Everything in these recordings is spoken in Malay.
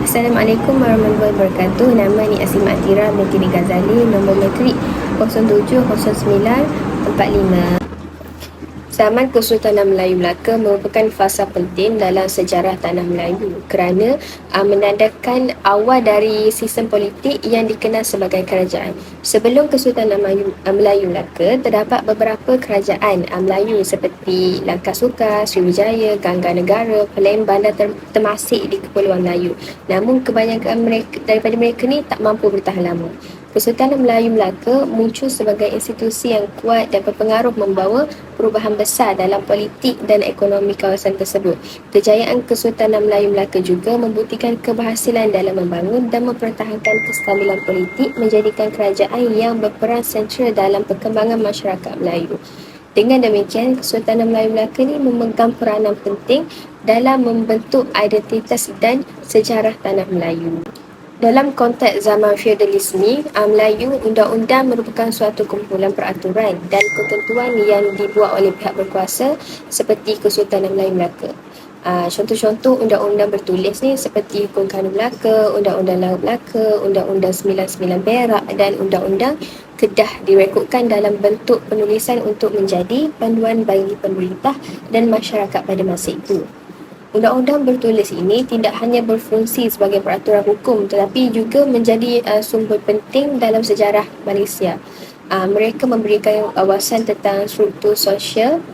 Assalamualaikum warahmatullahi wabarakatuh. Nama ni Asima Atira binti Ghazali, nombor matrik 070945. Zaman Kesultanan Melayu Melaka merupakan fasa penting dalam sejarah tanah Melayu kerana menandakan awal dari sistem politik yang dikenal sebagai kerajaan. Sebelum Kesultanan Melayu Melaka, terdapat beberapa kerajaan Melayu seperti Langkasuka, Sriwijaya, Gangga-Negara, Palembang dan Temasek di Kepulauan Melayu. Namun kebanyakan daripada mereka ni tak mampu bertahan lama. Kesultanan Melayu Melaka muncul sebagai institusi yang kuat dan berpengaruh membawa perubahan besar dalam politik dan ekonomi kawasan tersebut. Kejayaan Kesultanan Melayu Melaka juga membuktikan keberhasilan dalam membangun dan mempertahankan kestabilan politik, menjadikan kerajaan yang berperan sentral dalam perkembangan masyarakat Melayu. Dengan demikian, Kesultanan Melayu Melaka ini memegang peranan penting dalam membentuk identitas dan sejarah tanah Melayu. Dalam konteks zaman feodalisme Melayu, undang-undang merupakan suatu kumpulan peraturan dan ketentuan yang dibuat oleh pihak berkuasa seperti Kesultanan Melayu Melaka. Contoh-contoh undang-undang bertulis ni seperti Hukum Kanun Melaka, Undang-Undang Laut Melaka, Undang-Undang 99 Perak dan Undang-Undang Kedah direkodkan dalam bentuk penulisan untuk menjadi panduan bagi pemerintah dan masyarakat pada masa itu. Undang-undang bertulis ini tidak hanya berfungsi sebagai peraturan hukum tetapi juga menjadi sumber penting dalam sejarah Malaysia. Mereka memberikan wawasan tentang struktur sosial,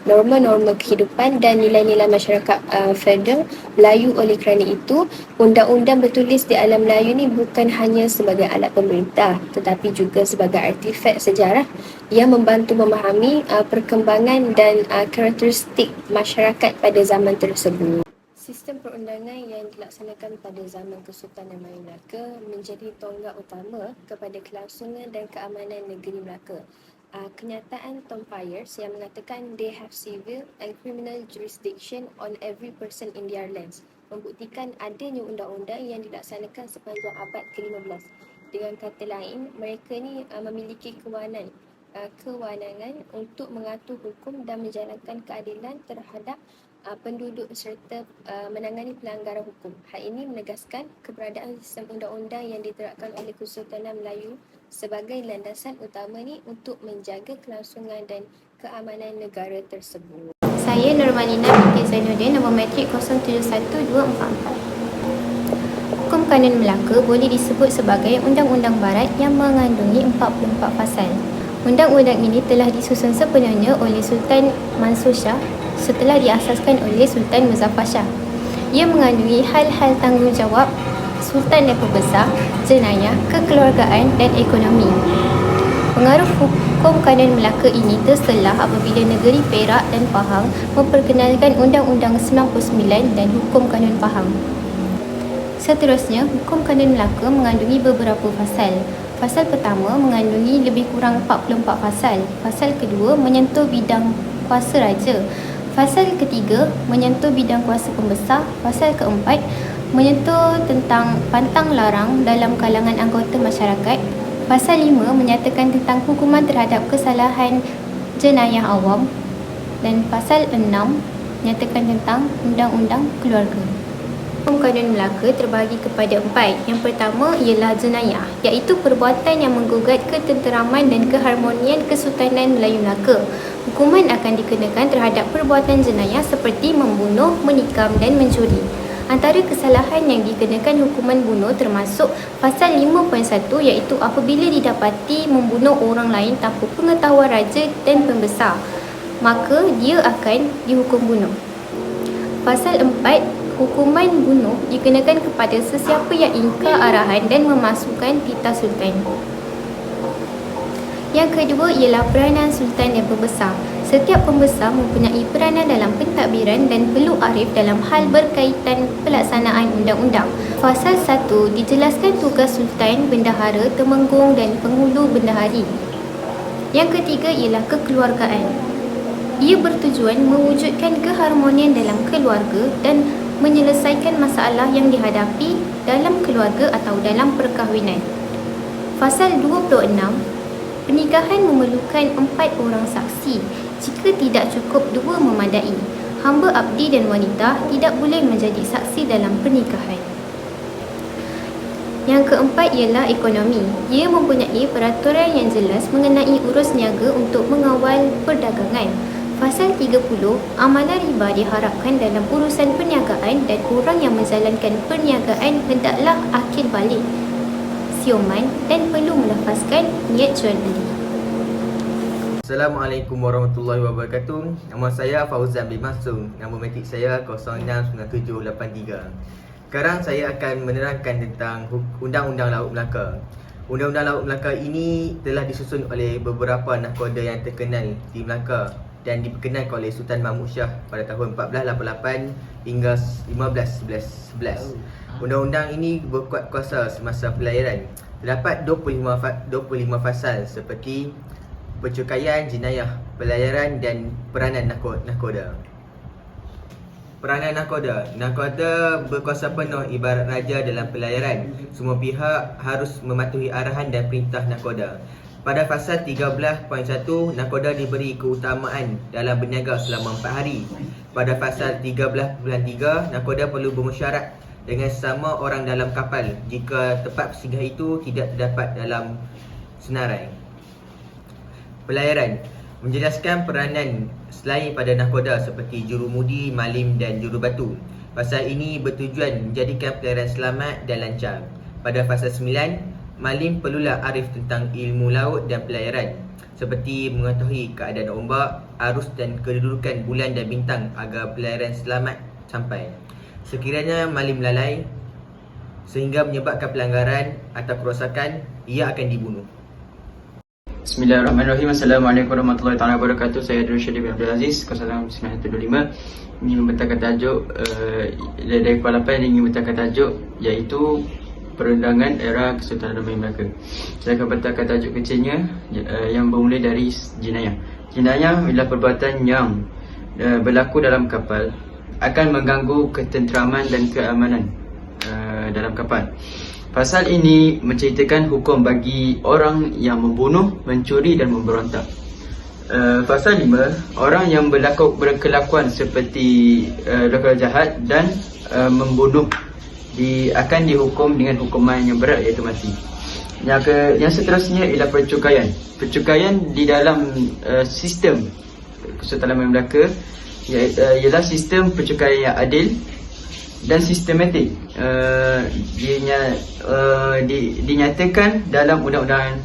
norma-norma kehidupan dan nilai-nilai masyarakat feodal Melayu. Oleh kerana itu, undang-undang bertulis di alam Melayu ni bukan hanya sebagai alat pemerintah tetapi juga sebagai artifak sejarah yang membantu memahami perkembangan dan karakteristik masyarakat pada zaman tersebut. Sistem perundangan yang dilaksanakan pada zaman Kesultanan Melayu Melaka menjadi tonggak utama kepada kelangsungan dan keamanan negeri Melaka. Kenyataan Tom Pyers yang mengatakan they have civil and criminal jurisdiction on every person in their lands membuktikan adanya undang-undang yang dilaksanakan sepanjang abad ke-15. Dengan kata lain, mereka ni memiliki kewenangan untuk mengatur hukum dan menjalankan keadilan terhadap penduduk serta menangani pelanggaran hukum. Hal ini menegaskan keberadaan sistem undang-undang yang diterapkan oleh Kesultanan Melayu sebagai landasan utama ni untuk menjaga kelangsungan dan keamanan negara tersebut. Saya Nurmalina binti Zainuddin, nombor matrik 071244. Hukum Kanun Melaka boleh disebut sebagai undang-undang barat yang mengandungi 44 fasal. Undang-undang ini telah disusun sepenuhnya oleh Sultan Mansur Shah setelah diasaskan oleh Sultan Muzaffar Shah. Ia mengandungi hal-hal tanggungjawab Sultan yang Pembesar, jenayah, kekeluargaan dan ekonomi. Pengaruh hukum Kanun Melaka ini terselah apabila negeri Perak dan Pahang memperkenalkan Undang-Undang 99 dan Hukum Kanun Pahang. Seterusnya, Hukum Kanun Melaka mengandungi beberapa fasal. Fasal pertama mengandungi lebih kurang 44 fasal. Fasal kedua menyentuh bidang kuasa raja. Fasal ketiga menyentuh bidang kuasa pembesar. Fasal keempat menyentuh tentang pantang larang dalam kalangan anggota masyarakat. Fasal 5 menyatakan tentang hukuman terhadap kesalahan jenayah awam. Dan pasal 6 menyatakan tentang undang-undang keluarga. Hukum Kanun Melaka terbahagi kepada 4. Yang pertama ialah jenayah, iaitu perbuatan yang menggugat ketenteraman dan keharmonian Kesultanan Melayu Melaka. Hukuman akan dikenakan terhadap perbuatan jenayah seperti membunuh, menikam dan mencuri. Antara kesalahan yang dikenakan hukuman bunuh termasuk pasal 5.1 iaitu apabila didapati membunuh orang lain tanpa pengetahuan raja dan pembesar, maka dia akan dihukum bunuh. Pasal 4, hukuman bunuh dikenakan kepada sesiapa yang ingkar arahan dan memasukkan titah sultan. Yang kedua ialah peranan sultan dan pembesar. Setiap pembesar mempunyai peranan dalam pentadbiran dan perlu arif dalam hal berkaitan pelaksanaan undang-undang. Fasal 1 dijelaskan tugas sultan, bendahara, temenggung dan penghulu bendahari. Yang ketiga ialah kekeluargaan. Ia bertujuan mewujudkan keharmonian dalam keluarga dan menyelesaikan masalah yang dihadapi dalam keluarga atau dalam perkahwinan. Fasal 26, pernikahan memerlukan 4 orang saksi. Jika tidak cukup 2 memadai. Hamba abdi dan wanita tidak boleh menjadi saksi dalam pernikahan. Yang keempat ialah ekonomi. Ia mempunyai peraturan yang jelas mengenai urus niaga untuk mengawal perdagangan. Pasal 30, amalan riba diharapkan dalam urusan perniagaan dan orang yang menjalankan perniagaan hendaklah akil balik, sioman dan perlu melafazkan niat jual beli. Assalamualaikum warahmatullahi wabarakatuh. Nama saya Fauzan bin Masum. Nama matrik saya 069783. Sekarang saya akan menerangkan tentang Undang-Undang Laut Melaka. Undang-Undang Laut Melaka ini telah disusun oleh beberapa nahkoda yang terkenal di Melaka dan diperkenalkan oleh Sultan Mahmud Shah pada tahun 1488 hingga 1511. Undang-undang ini berkuat kuasa semasa pelayaran. Terdapat 25 fasal seperti percukaian, jenayah, pelayaran dan peranan nahkoda. Peranan nahkoda. Nahkoda berkuasa penuh ibarat raja dalam pelayaran. Semua pihak harus mematuhi arahan dan perintah nahkoda. Pada fasal 13.1, nahkoda diberi keutamaan dalam berniaga selama 4 hari. Pada fasal 13.3, nahkoda perlu bermusyarat dengan sesama orang dalam kapal jika tempat singgah itu tidak terdapat dalam senarai. Pelayaran menjelaskan peranan selain pada nahkoda seperti jurumudi, malim dan jurubatu. Fasal ini bertujuan menjadikan pelayaran selamat dan lancar. Pada fasal 9, malim perlulah arif tentang ilmu laut dan pelayaran seperti mengetahui keadaan ombak, arus dan kedudukan bulan dan bintang agar pelayaran selamat sampai. Sekiranya malim lalai sehingga menyebabkan pelanggaran atau kerosakan, ia akan dibunuh. Bismillahirrahmanirrahim. Assalamualaikum warahmatullahi wabarakatuh. Saya Abdul Syed bin Abdul Aziz, 0925. Ingin membentangkan tajuk dari Kuala Lumpur, ingin membentangkan tajuk iaitu Perundangan Era Kesultanan Melaka. Saya akan bentangkan tajuk kecilnya yang bermula dari jenayah. Jenayah ialah perbuatan yang berlaku dalam kapal akan mengganggu ketenteraman dan keamanan dalam kapal. Pasal ini menceritakan hukum bagi orang yang membunuh, mencuri dan memberontak. Pasal 5, orang yang berkelakuan seperti lokal jahat dan membunuh akan dihukum dengan hukuman yang berat iaitu mati. Yang seterusnya ialah percukaian. Percukaian di dalam sistem Kesultanan Melaka ialah sistem percukaian yang adil dan sistematik. Dinyatakan dalam undang-undang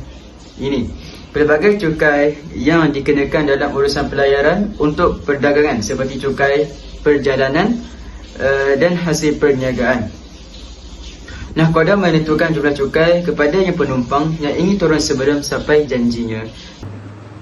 ini. Pelbagai cukai yang dikenakan dalam urusan pelayaran untuk perdagangan seperti cukai perjalanan dan hasil perniagaan. Nahkoda menentukan jumlah cukai kepada yang penumpang yang ingin turun sebelum sampai janjinya.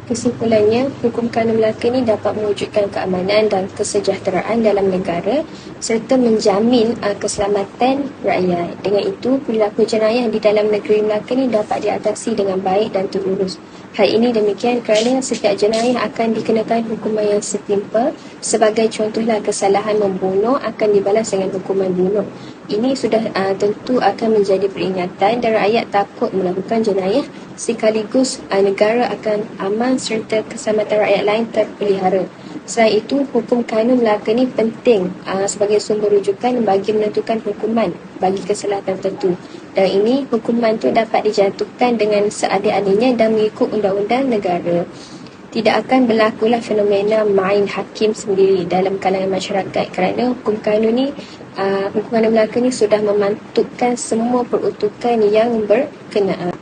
Kesimpulannya, hukum kanun Melaka ini dapat mewujudkan keamanan dan kesejahteraan dalam negara serta menjamin keselamatan rakyat. Dengan itu, perilaku jenayah di dalam negeri Melaka ini dapat diatasi dengan baik dan terurus. Hal ini demikian kerana setiap jenayah akan dikenakan hukuman yang setimpal. Sebagai contohlah, kesalahan membunuh akan dibalas dengan hukuman bunuh. Ini sudah tentu akan menjadi peringatan dan rakyat takut melakukan jenayah, sekaligus negara akan aman serta keselamatan rakyat lain terpelihara. Selain itu, hukum kanun Melaka ini penting sebagai sumber rujukan bagi menentukan hukuman bagi kesalahan tertentu. Dan ini hukuman itu dapat dijatuhkan dengan seadil-adilnya dan mengikut undang-undang negara. Tidak akan berlakulah fenomena main hakim sendiri dalam kalangan masyarakat kerana hukum kanun ni hukum kanun Melaka ni sudah memantupkan semua peruntukan yang berkenaan.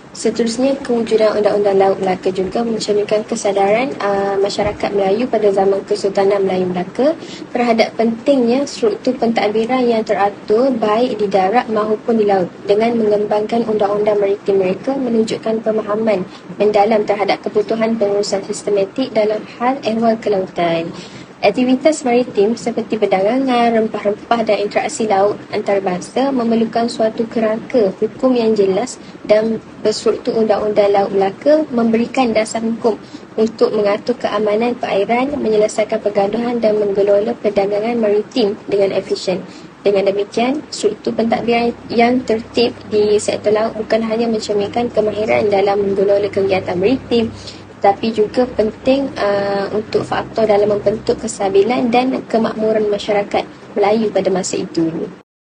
Seterusnya, kewujudan Undang-Undang Laut Melaka juga mencerminkan kesadaran masyarakat Melayu pada zaman Kesultanan Melayu Melaka terhadap pentingnya struktur pentadbiran yang teratur baik di darat maupun di laut. Dengan mengembangkan undang-undang maritim mereka menunjukkan pemahaman mendalam terhadap kebutuhan pengurusan sistematik dalam hal ehwal kelautan. Aktivitas maritim seperti perdagangan, rempah-rempah dan interaksi laut antarabangsa memerlukan suatu kerangka hukum yang jelas dan berstruktur Undang-Undang Laut Melaka memberikan dasar hukum untuk mengatur keamanan perairan, menyelesaikan pergaduhan dan mengelola perdagangan maritim dengan efisien. Dengan demikian, struktur pentadbiran yang tertib di sektor laut bukan hanya mencerminkan kemahiran dalam mengelola kegiatan maritim, tapi juga penting untuk faktor dalam membentuk kestabilan dan kemakmuran masyarakat Melayu pada masa itu.